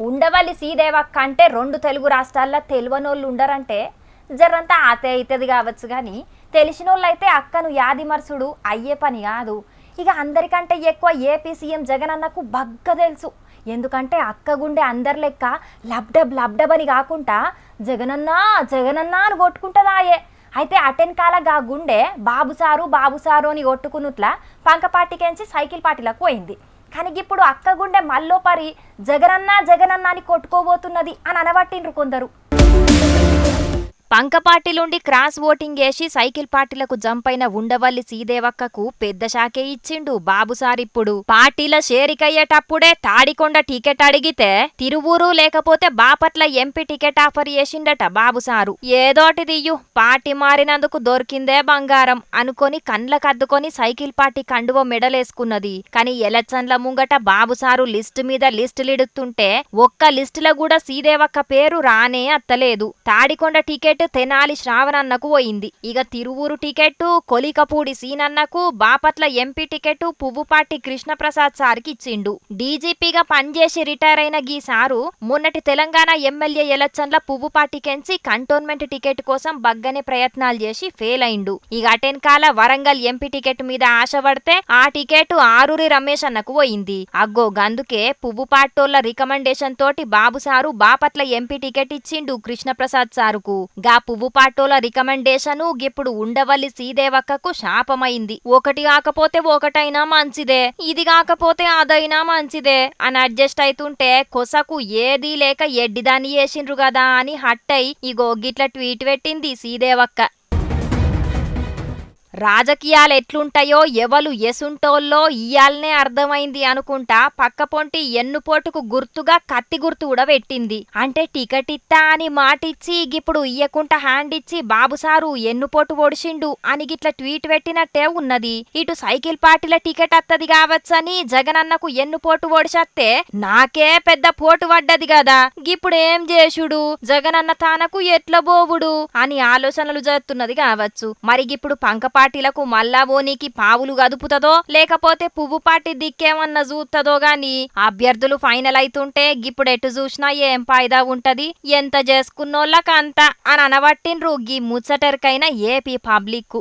ఉండవల్లి శ్రీదేవక్క అంటే 2 తెలుగు రాష్ట్రాల్లో తెలివనోళ్ళు ఉండరంటే జరంతా ఆతే అవుతుంది కావచ్చు. కానీ తెలిసినోళ్ళైతే అక్కను యాదిమర్సుడు అయ్యే పని కాదు. ఇక అందరికంటే ఎక్కువ ఏపీ సీఎం జగన్ అన్నకు బగ్గ తెలుసు. ఎందుకంటే అక్క గుండె అందరి లెక్క లబ్డబ్ అని కాకుండా జగనన్నా జగనన్నా అని కొట్టుకుంటుందాయే. అయితే అటెన్కాలగా గుండె బాబు సారు అని కొట్టుకున్నట్లా పంకపాటికెంచి సైకిల్ పార్టీలకు పోయింది. కానీ ఇప్పుడు అక్క గుండె మల్లో పరి జగనన్నా అని కొట్టుకోబోతున్నది అని అనబట్టిండ్రు కొందరు. పంకపాటిలుండి క్రాస్ ఓటింగ్ వేసి సైకిల్ పార్టీలకు జంపైన ఉండవల్లి శ్రీదేవక్కకు పెద్ద షాకే ఇచ్చిండు బాబుసార్. ఇప్పుడు పార్టీల షేరికయ్యేటప్పుడే తాడికొండ టికెట్ అడిగితే తిరువూరు లేకపోతే బాపట్ల ఎంపీ టికెట్ ఆఫర్ చేసిండట బాబుసారు. ఏదోటి దియ్యు పార్టీ మారినందుకు దొరికిందే బంగారం అనుకొని కండ్లకద్దుకొని సైకిల్ పార్టీ కండువ మెడలేసుకున్నది. కానీ ఎలక్షన్ల ముంగట బాబుసారు లిస్టు మీద లిస్టులిడుతుంటే ఒక్క లిస్టులో కూడా శ్రీదేవక్క పేరు రానే అత్తలేదు. తాడికొండ టికెట్ తెనాలి శ్రావణన్నకు పోయింది. ఇక తిరువూరు టికెట్ కొలికపూడి సీనన్నకు, బాపట్ల ఎంపీ టికెట్ పువ్వుపాటి కృష్ణప్రసాద్ సార్కి ఇచ్చిండు. డీజీపీగా పనిచేసి రిటైర్ అయిన గీ సారు మొన్నటి తెలంగాణ ఎమ్మెల్యే ఎలక్షన్ల పువ్వుపాటికెంచి కంటోన్మెంట్ టికెట్ కోసం బగ్గనే ప్రయత్నాలు చేసి ఫెయిల్ అయిండు. ఇక అటెన్కాల వరంగల్ ఎంపీ టికెట్ మీద ఆశపడితే ఆ టికెట్ ఆరూరి రమేష్ అన్నకు పోయింది. అగ్గో గందుకే పువ్వుపాటోళ్ల రికమెండేషన్ తోటి బాబు సారు బాపట్ల ఎంపీ టికెట్ ఇచ్చిండు కృష్ణప్రసాద్ సారుకు. గా పువ్వుపాటోల రికమెండేషను ఇప్పుడు ఉండవల్లి శ్రీదేవక్కకు శాపమైంది. ఒకటి కాకపోతే ఒకటైనా మంచిదే, ఇది కాకపోతే అదైనా మంచిదే అని అడ్జస్ట్ అయితుంటే కొసకు ఏదీ లేక ఎడ్డిదాన్ని చేసిండ్రు గదా అని హట్టై ఇగో గిట్ల ట్వీట్ పెట్టింది శ్రీదేవక్క. రాజకీయాలు ఎట్లుంటాయో ఎవలు ఎసుంటోల్లో ఇయాలనే అర్థమైంది అనుకుంటా పక్కపొంటి ఎన్నుపోటుకు గుర్తుగా కత్తి గుర్తు కూడా పెట్టింది. అంటే టికెట్ ఇత్తా అని మాటిచ్చి గిప్పుడు ఇయ్యకుంటా హ్యాండ్ ఇచ్చి బాబుసారు ఎన్నుపోటు ఒడిసిండు అని గిట్ల ట్వీట్ పెట్టినట్టే ఉన్నది. ఇటు సైకిల్ పార్టీల టికెట్ అత్తది కావచ్చని జగనన్నకు ఎన్నుపోటు ఒడిసత్తే నాకే పెద్ద పోటు పడ్డది కదా, గిప్పుడు ఏం చేసుడు, జగనన్న తానకు ఎట్ల బోవుడు అని ఆలోచనలు జరుగుతున్నది కావచ్చు. మరి గిప్పుడు పార్టీలకు మల్లా ఓనికి పావులు గదుపుతదో లేకపోతే పువ్వు పార్టీ దిక్కేమన్నా చూస్తుందో గాని అభ్యర్థులు ఫైనల్ అయితుంటే గిప్పుడెటు చూసినా ఏం ఫాయిదా ఉంటది, ఎంత చేసుకున్నోళ్ళకంత అని అనబట్టిండ్రు గీ ముచ్చటెరకైన ఏపీ పబ్లిక్.